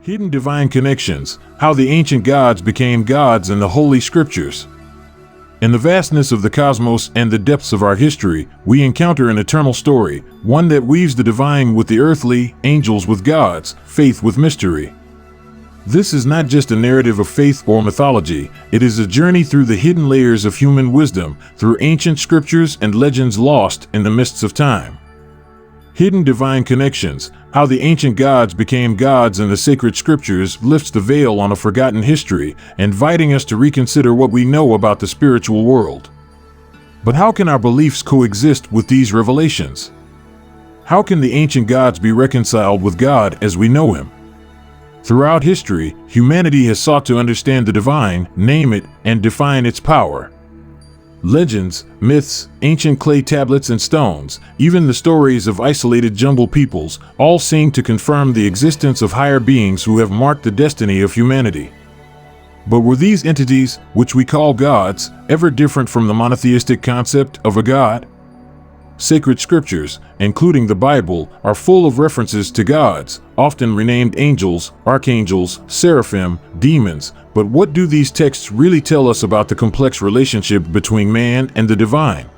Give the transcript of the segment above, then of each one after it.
Hidden divine connections, how the ancient gods became gods in the Holy Scriptures. In the vastness of the cosmos and the depths of our history, we encounter an eternal story, one that weaves the divine with the earthly, angels with gods, faith with mystery. This is not just a narrative of faith or mythology, it is a journey through the hidden layers of human wisdom, through ancient scriptures and legends lost in the mists of time. Hidden divine connections, how the ancient gods became gods in the sacred scriptures, lifts the veil on a forgotten history, inviting us to reconsider what we know about the spiritual world. But how can our beliefs coexist with these revelations? How can the ancient gods be reconciled with God as we know Him? Throughout history, humanity has sought to understand the divine, name it, and define its power. Legends, myths, ancient clay tablets and stones, even the stories of isolated jumbled peoples, all seem to confirm the existence of higher beings who have marked the destiny of humanity. But were these entities, which we call gods, ever different from the monotheistic concept of a god? Sacred scriptures, including the Bible, are full of references to gods, often renamed angels, archangels, seraphim, demons. But what do these texts really tell us about the complex relationship between man and the divine?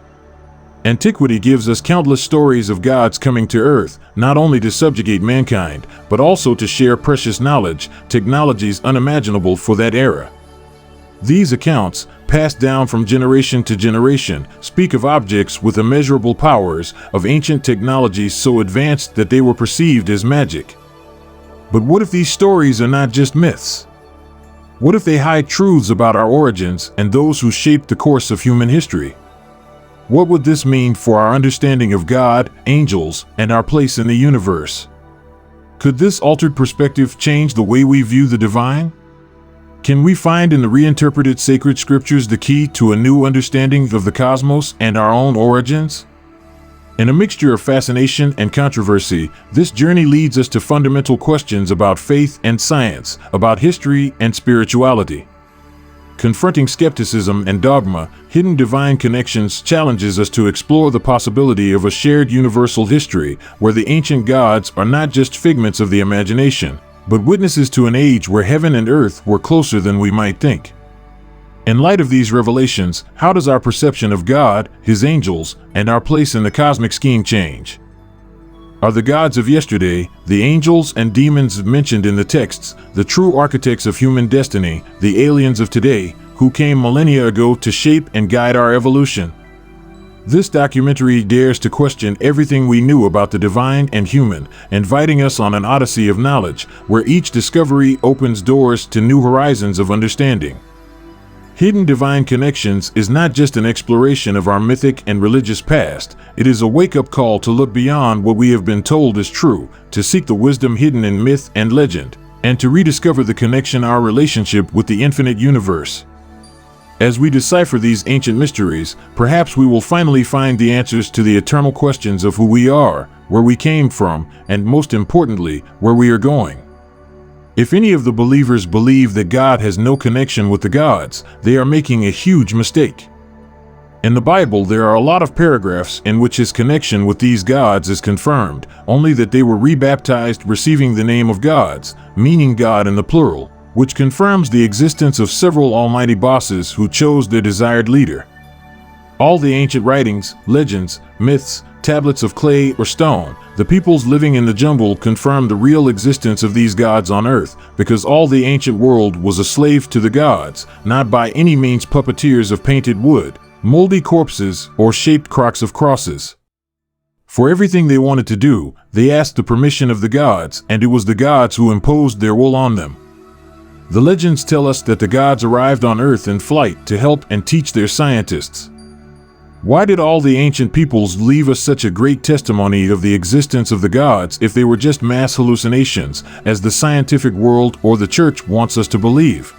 Antiquity gives us countless stories of gods coming to earth, not only to subjugate mankind, but also to share precious knowledge, technologies unimaginable for that era. These accounts, passed down from generation to generation, speak of objects with immeasurable powers, of ancient technologies so advanced that they were perceived as magic. But what if these stories are not just myths? What if they hide truths about our origins and those who shaped the course of human history? What would this mean for our understanding of God, angels, and our place in the universe? Could this altered perspective change the way we view the divine? Can we find in the reinterpreted sacred scriptures the key to a new understanding of the cosmos and our own origins? In a mixture of fascination and controversy, this journey leads us to fundamental questions about faith and science, about history and spirituality. Confronting skepticism and dogma, Hidden Divine Connections challenges us to explore the possibility of a shared universal history, where the ancient gods are not just figments of the imagination, but witnesses to an age where heaven and earth were closer than we might think. In light of these revelations, how does our perception of God, His angels, and our place in the cosmic scheme change? Are the gods of yesterday, the angels and demons mentioned in the texts, the true architects of human destiny, the aliens of today, who came millennia ago to shape and guide our evolution? This documentary dares to question everything we knew about the divine and human, inviting us on an odyssey of knowledge, where each discovery opens doors to new horizons of understanding. Hidden Divine Connections is not just an exploration of our mythic and religious past, it is a wake-up call to look beyond what we have been told is true, to seek the wisdom hidden in myth and legend, and to rediscover the connection our relationship with the infinite universe. As we decipher these ancient mysteries, perhaps we will finally find the answers to the eternal questions of who we are, where we came from, and most importantly, where we are going. If any of the believers believe that God has no connection with the gods, they are making a huge mistake. In the Bible, there are a lot of paragraphs in which His connection with these gods is confirmed, only that they were rebaptized, receiving the name of gods, meaning God in the plural, which confirms the existence of several almighty bosses who chose their desired leader. All the ancient writings, legends, myths, tablets of clay or stone, the peoples living in the jumble confirm the real existence of these gods on earth, because all the ancient world was a slave to the gods, not by any means puppeteers of painted wood, moldy corpses, or shaped crocks of crosses. For everything they wanted to do, they asked the permission of the gods, and it was the gods who imposed their will on them. The legends tell us that the gods arrived on Earth in flight to help and teach their scientists. Why did all the ancient peoples leave us such a great testimony of the existence of the gods if they were just mass hallucinations, as the scientific world or the church wants us to believe?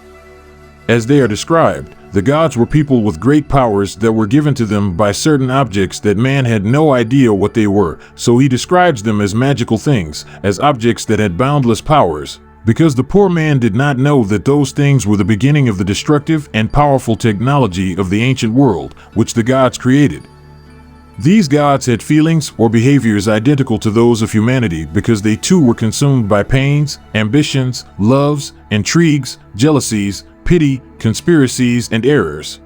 As they are described, the gods were people with great powers that were given to them by certain objects that man had no idea what they were, so he describes them as magical things, as objects that had boundless powers, because the poor man did not know that those things were the beginning of the destructive and powerful technology of the ancient world, which the gods created. These gods had feelings or behaviors identical to those of humanity because they too were consumed by pains, ambitions, loves, intrigues, jealousies, pity, conspiracies, and errors.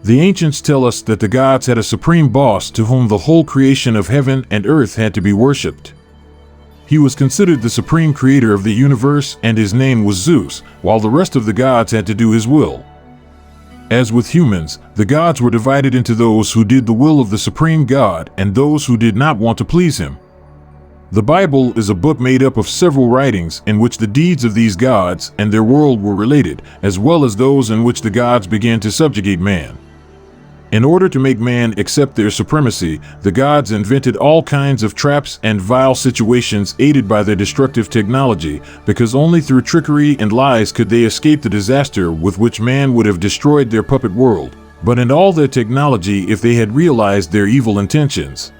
The ancients tell us that the gods had a supreme boss to whom the whole creation of heaven and earth had to be worshipped. He was considered the supreme creator of the universe, and his name was Zeus, while the rest of the gods had to do his will. As with humans, the gods were divided into those who did the will of the supreme God and those who did not want to please him. The Bible is a book made up of several writings in which the deeds of these gods and their world were related, as well as those in which the gods began to subjugate man. In order to make man accept their supremacy, the gods invented all kinds of traps and vile situations aided by their destructive technology, because only through trickery and lies could they escape the disaster with which man would have destroyed their puppet world, but in all their technology if they had realized their evil intentions.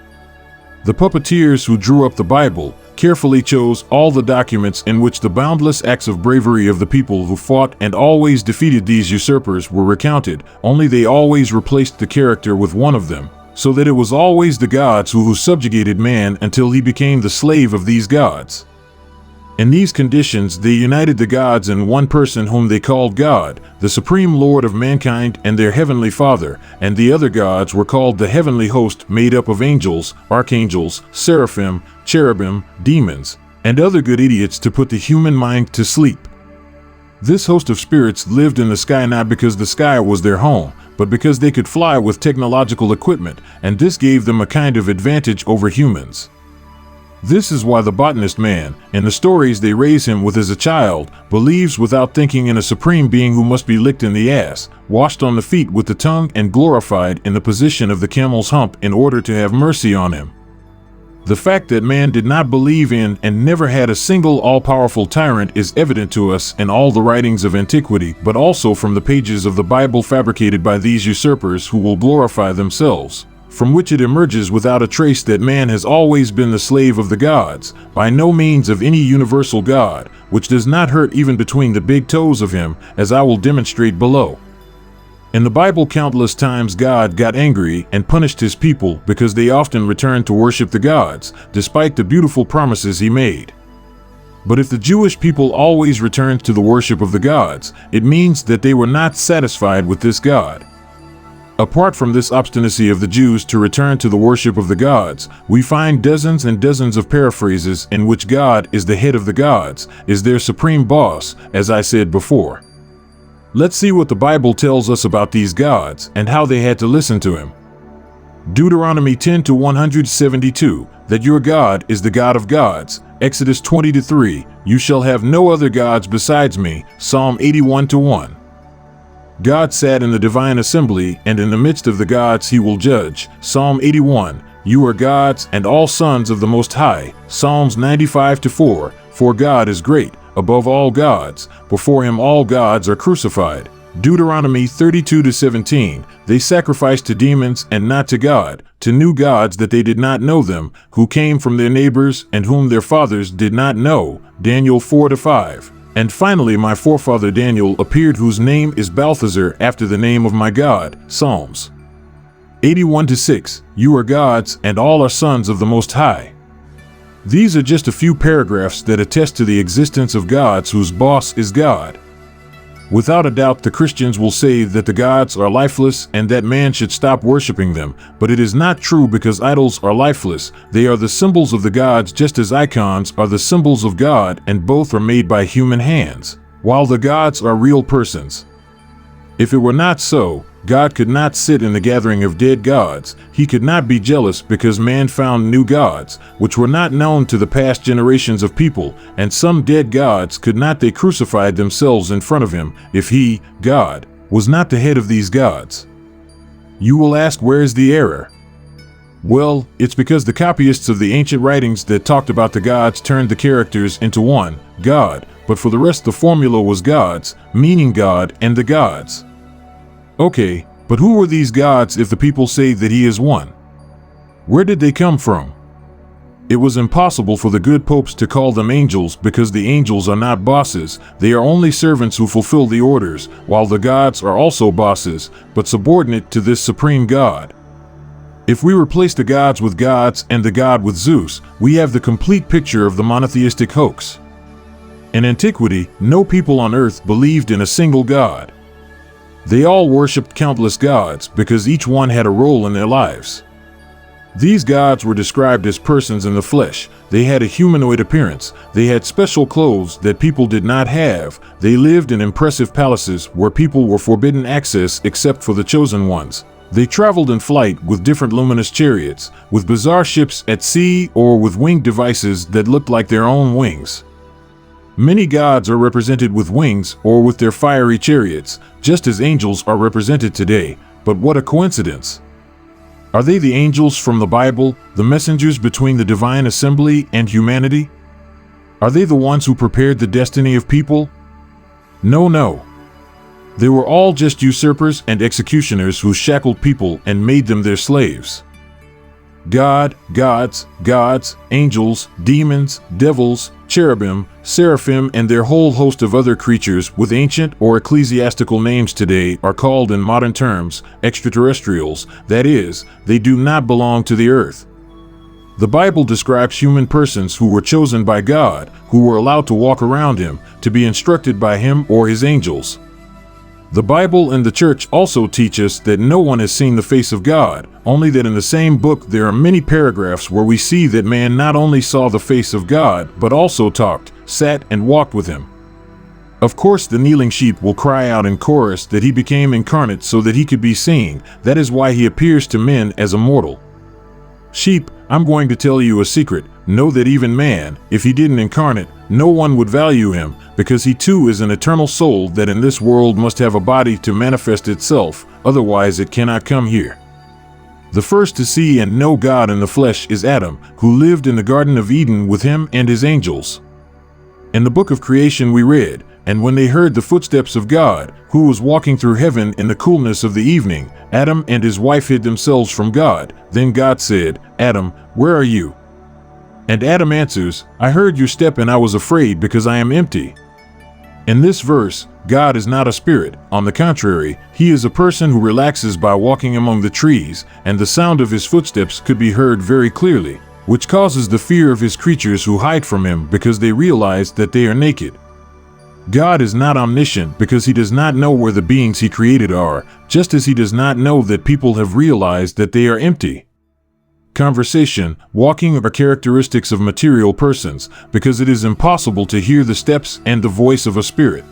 The puppeteers who drew up the Bible carefully chose all the documents in which the boundless acts of bravery of the people who fought and always defeated these usurpers were recounted, only they always replaced the character with one of them, so that it was always the gods who subjugated man until he became the slave of these gods. In these conditions, they united the gods in one person whom they called God, the supreme Lord of mankind and their heavenly Father, and the other gods were called the heavenly host, made up of angels, archangels, seraphim, cherubim, demons, and other good idiots to put the human mind to sleep. This host of spirits lived in the sky not because the sky was their home, but because they could fly with technological equipment, and this gave them a kind of advantage over humans. This is why the botanist man, in the stories they raise him with as a child, believes without thinking in a supreme being who must be licked in the ass, washed on the feet with the tongue, and glorified in the position of the camel's hump in order to have mercy on him. The fact that man did not believe in and never had a single all-powerful tyrant is evident to us in all the writings of antiquity, but also from the pages of the Bible fabricated by these usurpers who will glorify themselves, from which it emerges without a trace that man has always been the slave of the gods, by no means of any universal God, which does not hurt even between the big toes of him, as I will demonstrate below. In the Bible, countless times God got angry and punished his people because they often returned to worship the gods, despite the beautiful promises he made. But if the Jewish people always returned to the worship of the gods, it means that they were not satisfied with this God. Apart from this obstinacy of the Jews to return to the worship of the gods, we find dozens and dozens of paraphrases in which God is the head of the gods, is their supreme boss, as I said before. Let's see what the Bible tells us about these gods and how they had to listen to him. Deuteronomy 10:172, that your God is the God of gods. Exodus 20:3, you shall have no other gods besides me. Psalm 81:1. God sat in the divine assembly, and in the midst of the gods he will judge. Psalm 81, you are gods and all sons of the Most High. Psalms 95:4, for God is great, above all gods, before him all gods are crucified. Deuteronomy 32:17, they sacrificed to demons and not to God, to new gods that they did not know them, who came from their neighbors and whom their fathers did not know. Daniel 4:5. And finally my forefather Daniel appeared, whose name is Balthazar, after the name of my God. Psalms 81:6, you are gods and all are sons of the Most High. These are just a few paragraphs that attest to the existence of gods whose boss is God. Without a doubt, the Christians will say that the gods are lifeless and that man should stop worshiping them, but it is not true, because idols are lifeless. They are the symbols of the gods, just as icons are the symbols of God, and both are made by human hands, while the gods are real persons. If it were not so, God could not sit in the gathering of dead gods. He could not be jealous because man found new gods, which were not known to the past generations of people, and some dead gods could not they crucified themselves in front of him, if he, God, was not the head of these gods. You will ask, where is the error? Well, it's because the copyists of the ancient writings that talked about the gods turned the characters into one, God, but for the rest the formula was gods, meaning God and the gods. Okay, but who were these gods if the people say that he is one? Where did they come from? It was impossible for the good popes to call them angels, because the angels are not bosses, they are only servants who fulfill the orders, while the gods are also bosses, but subordinate to this supreme God. If we replace the gods with gods and the god with Zeus, we have the complete picture of the monotheistic hoax. In antiquity, no people on earth believed in a single god. They all worshipped countless gods because each one had a role in their lives. These gods were described as persons in the flesh. They had a humanoid appearance. They had special clothes that people did not have. They lived in impressive palaces where people were forbidden access except for the chosen ones. They traveled in flight with different luminous chariots, with bizarre ships at sea, or with winged devices that looked like their own wings. Many gods are represented with wings or with their fiery chariots, just as angels are represented today. But what a coincidence! Are they the angels from the Bible, the messengers between the divine assembly and humanity? Are they the ones who prepared the destiny of people? No. They were all just usurpers and executioners who shackled people and made them their slaves. God, gods, angels, demons, devils, cherubim, seraphim, and their whole host of other creatures with ancient or ecclesiastical names today are called in modern terms extraterrestrials. That is, they do not belong to the earth. The Bible describes human persons who were chosen by God, who were allowed to walk around Him, to be instructed by Him or His angels. The Bible and the Church also teach us that no one has seen the face of God, only that in the same book there are many paragraphs where we see that man not only saw the face of God, but also talked, sat, and walked with Him. Of course, the kneeling sheep will cry out in chorus that He became incarnate so that He could be seen. That is why He appears to men as a mortal. Sheep, I'm going to tell you a secret. Know that even man, if he didn't incarnate, no one would value him, because he too is an eternal soul that in this world must have a body to manifest itself, otherwise it cannot come here. The first to see and know God in the flesh is Adam, who lived in the Garden of Eden with Him and His angels. In the book of creation we read, "And when they heard the footsteps of God, who was walking through heaven in the coolness of the evening, Adam and his wife hid themselves from God. Then God said, 'Adam, where are you?' And Adam answers, 'I heard your step and I was afraid because I am empty.'" In this verse, God is not a spirit. On the contrary, He is a person who relaxes by walking among the trees, and the sound of His footsteps could be heard very clearly, which causes the fear of His creatures who hide from Him because they realize that they are naked. God is not omniscient because He does not know where the beings He created are, just as He does not know that people have realized that they are empty. Conversation, walking are characteristics of material persons because it is impossible to hear the steps and the voice of a spirit.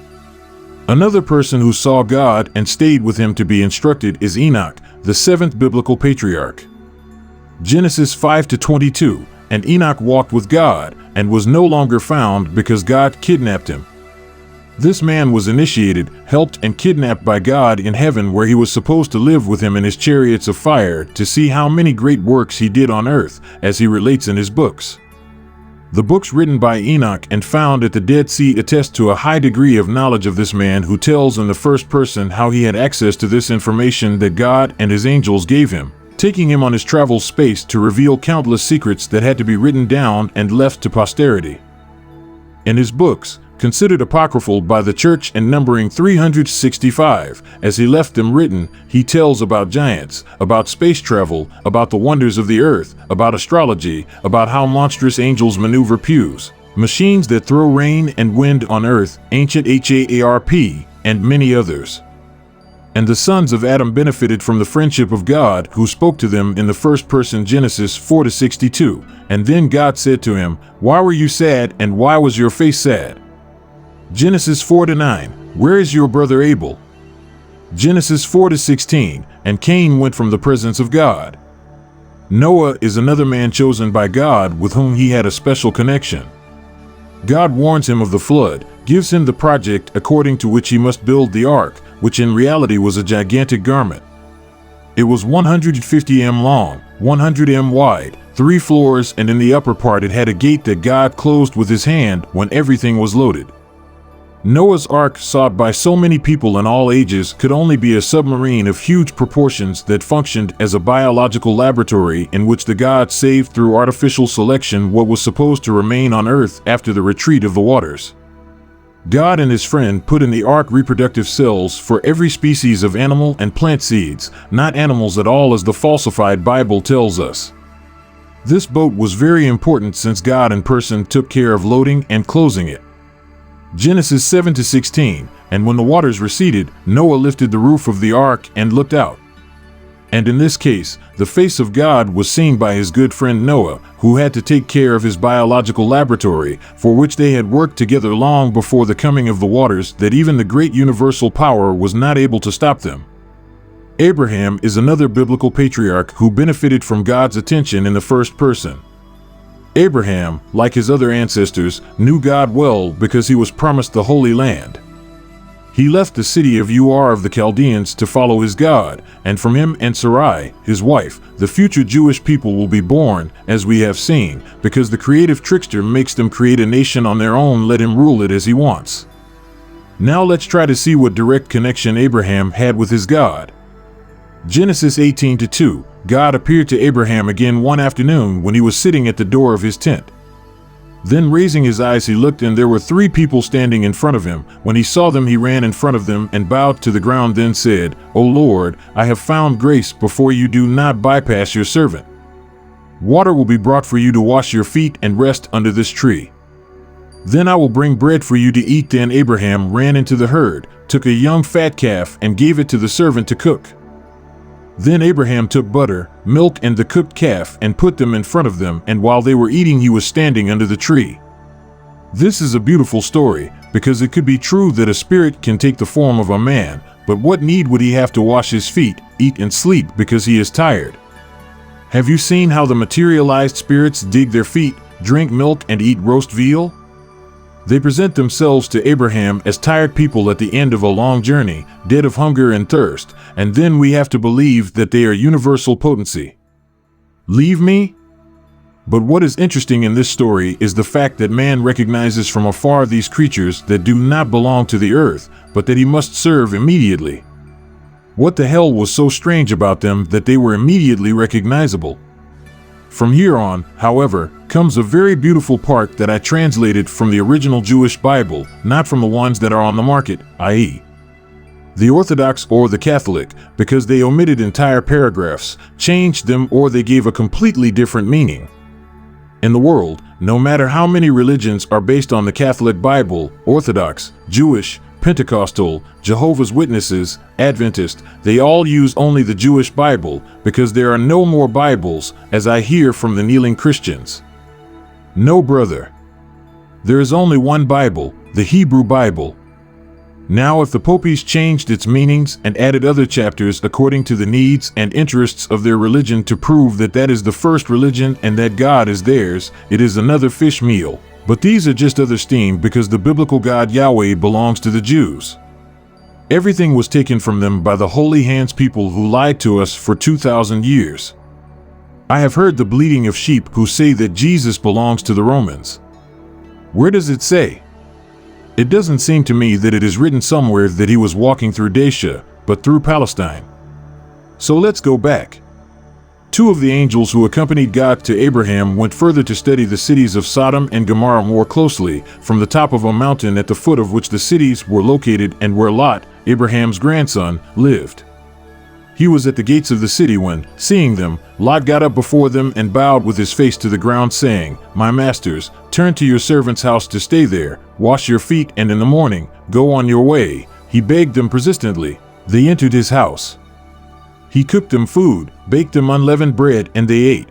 Another person who saw God and stayed with Him to be instructed is Enoch, the seventh biblical patriarch. Genesis 5-22, "And Enoch walked with God, and was no longer found because God kidnapped him." This man was initiated, helped, and kidnapped by God in heaven, where he was supposed to live with Him in His chariots of fire to see how many great works he did on earth, as he relates in his books. The books written by Enoch and found at the Dead Sea attest to a high degree of knowledge of this man, who tells in the first person how he had access to this information that God and His angels gave him, taking him on his travel space to reveal countless secrets that had to be written down and left to posterity. In his books, considered apocryphal by the Church and numbering 365, as he left them written, he tells about giants, about space travel, about the wonders of the earth, about astrology, about how monstrous angels maneuver pews, machines that throw rain and wind on earth, ancient HAARP, and many others. And the sons of Adam benefited from the friendship of God, who spoke to them in the first person. Genesis 4-62. "And then God said to him, 'Why were you sad, and why was your face sad?' Genesis 4-9, "Where is your brother Abel?" Genesis 4-16, "And Cain went from the presence of God." Noah is another man chosen by God with whom He had a special connection. God warns him of the flood, gives him the project according to which he must build the ark, which in reality was a gigantic garment. It was 150 m long, 100 m wide, 3 floors, and in the upper part it had a gate that God closed with His hand when everything was loaded. Noah's Ark, sought by so many people in all ages, could only be a submarine of huge proportions that functioned as a biological laboratory in which the gods saved through artificial selection what was supposed to remain on earth after the retreat of the waters. God and his friend put in the ark reproductive cells for every species of animal and plant seeds, not animals at all as the falsified Bible tells us. This boat was very important since God in person took care of loading and closing it. Genesis 7-16, and when the waters receded, Noah lifted the roof of the ark and looked out. And in this case, the face of God was seen by his good friend Noah, who had to take care of his biological laboratory, for which they had worked together long before the coming of the waters, that even the great universal power was not able to stop them. Abraham is another biblical patriarch who benefited from God's attention in the first person. Abraham, like his other ancestors, knew God well because he was promised the Holy Land. He left the city of Ur of the Chaldeans to follow his God, and from him and Sarai, his wife, the future Jewish people will be born, as we have seen, because the creative trickster makes them create a nation on their own, let him rule it as he wants. Now let's try to see what direct connection Abraham had with his God. Genesis 18-2, God appeared to Abraham again one afternoon when he was sitting at the door of his tent. Then raising his eyes he looked, and there were 3 people standing in front of him. When he saw them, he ran in front of them and bowed to the ground, then said, "O Lord, I have found grace before you. Do not bypass your servant. Water will be brought for you to wash your feet and rest under this tree. Then I will bring bread for you to eat." Then Abraham ran into the herd, took a young fat calf, and gave it to the servant to cook. Then Abraham took butter, milk, and the cooked calf and put them in front of them, and while they were eating he was standing under the tree. This is a beautiful story, because it could be true that a spirit can take the form of a man, but what need would he have to wash his feet, eat, and sleep because he is tired? Have you seen how the materialized spirits dig their feet, drink milk, and eat roast veal? They present themselves to Abraham as tired people at the end of a long journey, dead of hunger and thirst, and then we have to believe that they are universal potency. Leave me? But what is interesting in this story is the fact that man recognizes from afar these creatures that do not belong to the earth, but that he must serve immediately. What the hell was so strange about them that they were immediately recognizable? From here on, however, comes a very beautiful part that I translated from the original Jewish Bible, not from the ones that are on the market, i.e., the Orthodox or the Catholic, because they omitted entire paragraphs, changed them, or they gave a completely different meaning. In the world, no matter how many religions are based on the Catholic Bible, Orthodox, Jewish, Pentecostal, Jehovah's Witnesses, Adventist, they all use only the Jewish Bible because there are no more Bibles, as I hear from the kneeling Christians. No, brother. There is only one Bible, the Hebrew Bible. Now, if the Popes changed its meanings and added other chapters according to the needs and interests of their religion to prove that that is the first religion and that God is theirs, it is another fish meal. But these are just other steam because the biblical God Yahweh belongs to the Jews. Everything was taken from them by the holy hands people who lied to us for 2,000 years. I have heard the bleating of sheep who say that Jesus belongs to the Romans. Where does it say? It doesn't seem to me that it is written somewhere that he was walking through Dacia, but through Palestine. So let's go back. 2 of the angels who accompanied God to Abraham went further to study the cities of Sodom and Gomorrah more closely, from the top of a mountain at the foot of which the cities were located and where Lot, Abraham's grandson, lived. He was at the gates of the city when, seeing them, Lot got up before them and bowed with his face to the ground, saying, "My masters, turn to your servant's house to stay there, wash your feet, and in the morning, go on your way." He begged them persistently. They entered his house. He cooked them food, baked them unleavened bread, and they ate.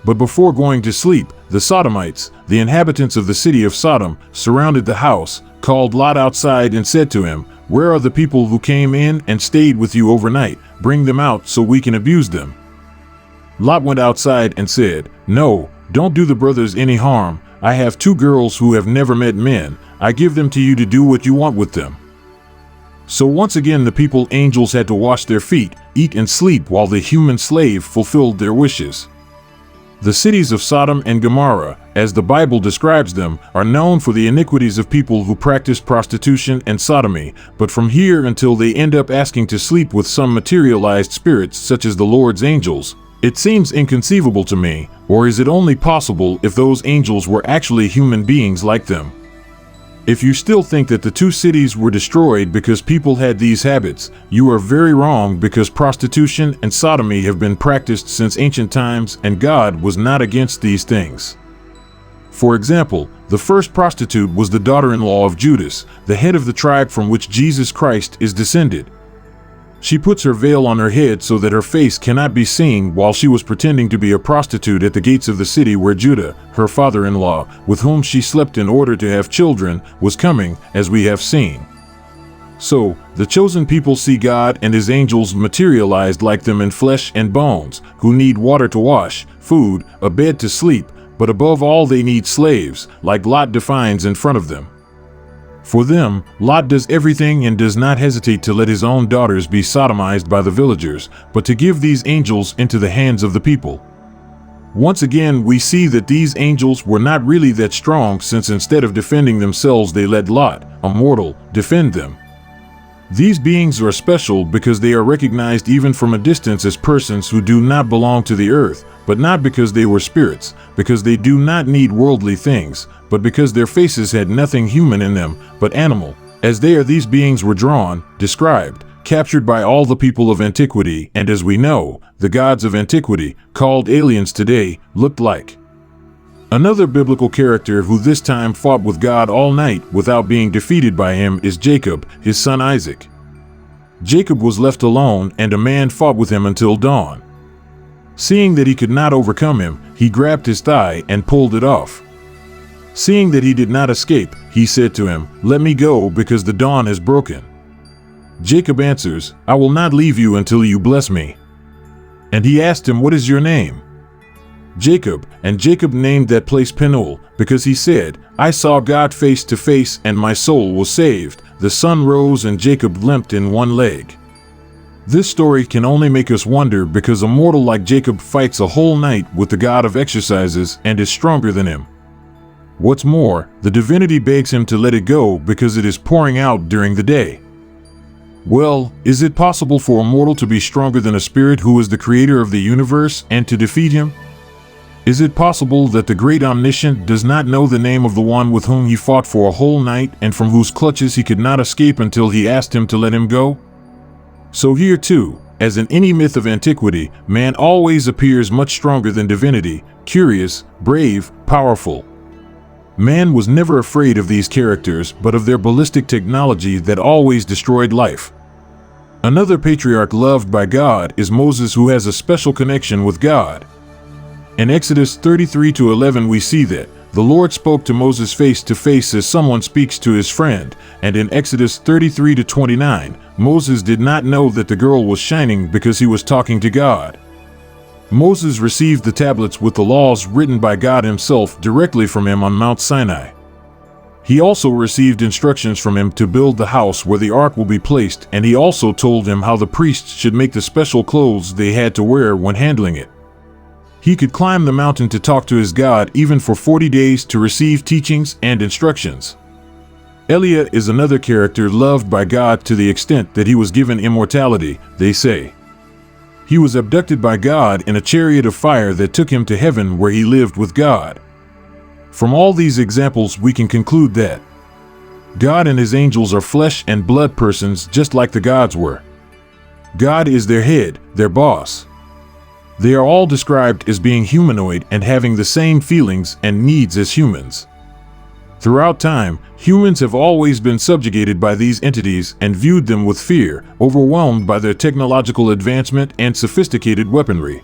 But before going to sleep, the Sodomites, the inhabitants of the city of Sodom, surrounded the house, called Lot outside, and said to him, "Where are the people who came in and stayed with you overnight? Bring them out so we can abuse them." Lot went outside and said, "No, don't do the brothers any harm. I have 2 girls who have never met men. I give them to you to do what you want with them." So once again the people angels had to wash their feet, eat and sleep while the human slave fulfilled their wishes. The cities of Sodom and Gomorrah, as the Bible describes them, are known for the iniquities of people who practice prostitution and sodomy, but from here until they end up asking to sleep with some materialized spirits such as the Lord's angels, it seems inconceivable to me. Or is it only possible if those angels were actually human beings like them? If you still think that the two cities were destroyed because people had these habits, you are very wrong, because prostitution and sodomy have been practiced since ancient times, and God was not against these things. For example, the first prostitute was the daughter-in-law of Judas, the head of the tribe from which Jesus Christ is descended. She puts her veil on her head so that her face cannot be seen while she was pretending to be a prostitute at the gates of the city where Judah, her father-in-law, with whom she slept in order to have children, was coming, as we have seen. So, the chosen people see God and his angels materialized like them in flesh and bones, who need water to wash, food, a bed to sleep, but above all they need slaves, like Lot defines in front of them. For them, Lot does everything and does not hesitate to let his own daughters be sodomized by the villagers, but to give these angels into the hands of the people. Once again, we see that these angels were not really that strong, since instead of defending themselves they let Lot, a mortal, defend them. These beings are special because they are recognized even from a distance as persons who do not belong to the earth, but not because they were spirits, because they do not need worldly things, but because their faces had nothing human in them, but animal. As there these beings were drawn, described, captured by all the people of antiquity, and as we know, the gods of antiquity, called aliens today, looked like. Another biblical character who this time fought with God all night without being defeated by him is Jacob, his son Isaac. Jacob was left alone, and a man fought with him until dawn. Seeing that he could not overcome him, he grabbed his thigh and pulled it off. Seeing that he did not escape, he said to him, "Let me go, because the dawn has broken." Jacob answers, "I will not leave you until you bless me." And he asked him, "What is your name?" Jacob, and Jacob named that place Peniel, because he said, "I saw God face to face, and my soul was saved." The sun rose and Jacob limped in one leg. This story can only make us wonder, because a mortal like Jacob fights a whole night with the God of exercises and is stronger than him. What's more, the divinity begs him to let it go because it is pouring out during the day. Well, is it possible for a mortal to be stronger than a spirit who is the creator of the universe and to defeat him? Is it possible that the great omniscient does not know the name of the one with whom he fought for a whole night and from whose clutches he could not escape until he asked him to let him go? So here too, as in any myth of antiquity, man always appears much stronger than divinity, curious, brave, powerful. Man was never afraid of these characters, but of their ballistic technology that always destroyed life. Another patriarch loved by God is Moses, who has a special connection with God. In Exodus 33-11 we see that the Lord spoke to Moses face to face as someone speaks to his friend, and in Exodus 33-29, Moses did not know that the girl was shining because he was talking to God. Moses received the tablets with the laws written by God himself directly from him on Mount Sinai. He also received instructions from him to build the house where the ark will be placed, and he also told him how the priests should make the special clothes they had to wear when handling it. He could climb the mountain to talk to his God even for 40 days to receive teachings and instructions. Eliah is another character loved by God to the extent that he was given immortality, they say. He was abducted by God in a chariot of fire that took him to heaven, where he lived with God. From all these examples we can conclude that God and his angels are flesh and blood persons just like the gods were. God is their head, their boss. They are all described as being humanoid and having the same feelings and needs as humans. Throughout time, humans have always been subjugated by these entities and viewed them with fear, overwhelmed by their technological advancement and sophisticated weaponry.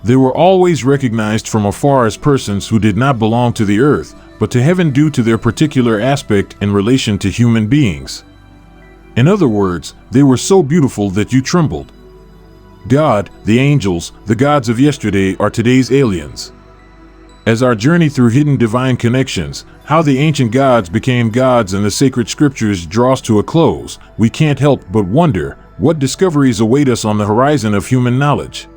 They were always recognized from afar as persons who did not belong to the earth, but to heaven due to their particular aspect in relation to human beings. In other words, they were so beautiful that you trembled. God, the angels, the gods of yesterday are today's aliens. As our journey through hidden divine connections, how the ancient gods became gods and the sacred scriptures draws to a close, we can't help but wonder what discoveries await us on the horizon of human knowledge.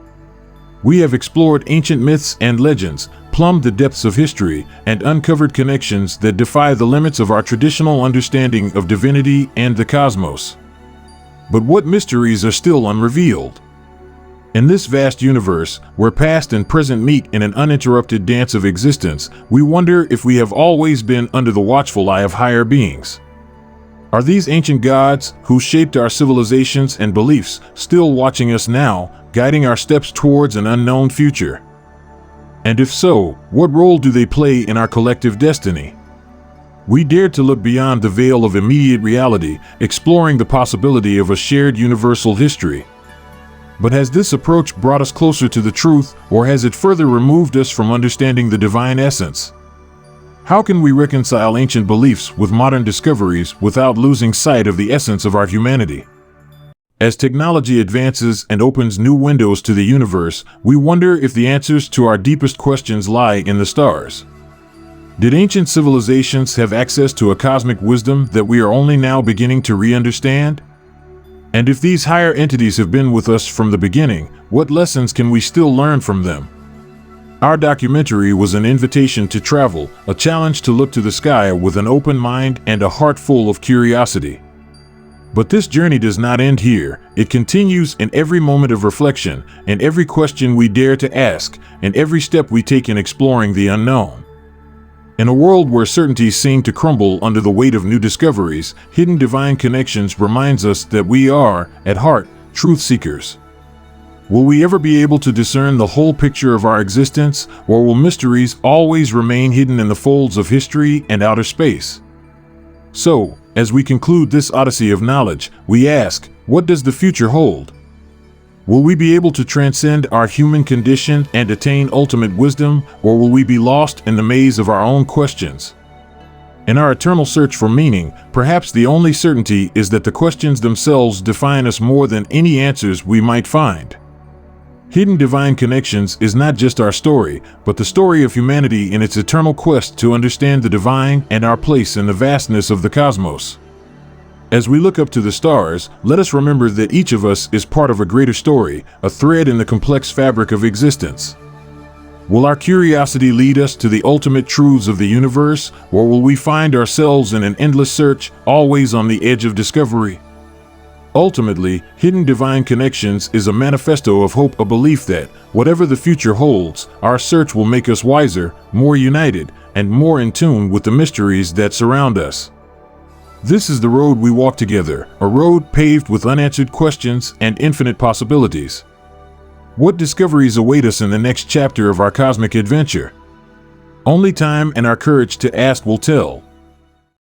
We have explored ancient myths and legends, plumbed the depths of history, and uncovered connections that defy the limits of our traditional understanding of divinity and the cosmos. But what mysteries are still unrevealed? In this vast universe, where past and present meet in an uninterrupted dance of existence, we wonder if we have always been under the watchful eye of higher beings. Are these ancient gods, who shaped our civilizations and beliefs, still watching us now, guiding our steps towards an unknown future? And if so, what role do they play in our collective destiny? We dare to look beyond the veil of immediate reality, exploring the possibility of a shared universal history. But has this approach brought us closer to the truth, or has it further removed us from understanding the divine essence? How can we reconcile ancient beliefs with modern discoveries without losing sight of the essence of our humanity? As technology advances and opens new windows to the universe, we wonder if the answers to our deepest questions lie in the stars. Did ancient civilizations have access to a cosmic wisdom that we are only now beginning to re-understand? And if these higher entities have been with us from the beginning, what lessons can we still learn from them? Our documentary was an invitation to travel, a challenge to look to the sky with an open mind and a heart full of curiosity. But this journey does not end here. It continues in every moment of reflection, in every question we dare to ask, and every step we take in exploring the unknown. In a world where certainties seem to crumble under the weight of new discoveries, Hidden Divine Connections reminds us that we are, at heart, truth seekers. Will we ever be able to discern the whole picture of our existence, or will mysteries always remain hidden in the folds of history and outer space? So, as we conclude this odyssey of knowledge, we ask, what does the future hold? Will we be able to transcend our human condition and attain ultimate wisdom, or will we be lost in the maze of our own questions? In our eternal search for meaning, perhaps the only certainty is that the questions themselves define us more than any answers we might find. Hidden Divine Connections is not just our story, but the story of humanity in its eternal quest to understand the divine and our place in the vastness of the cosmos. As we look up to the stars, let us remember that each of us is part of a greater story, a thread in the complex fabric of existence. Will our curiosity lead us to the ultimate truths of the universe, or will we find ourselves in an endless search, always on the edge of discovery? Ultimately, Hidden Divine Connections is a manifesto of hope, a belief that, whatever the future holds, our search will make us wiser, more united, and more in tune with the mysteries that surround us. This is the road we walk together, a road paved with unanswered questions and infinite possibilities. What discoveries await us in the next chapter of our cosmic adventure? Only time and our courage to ask will tell.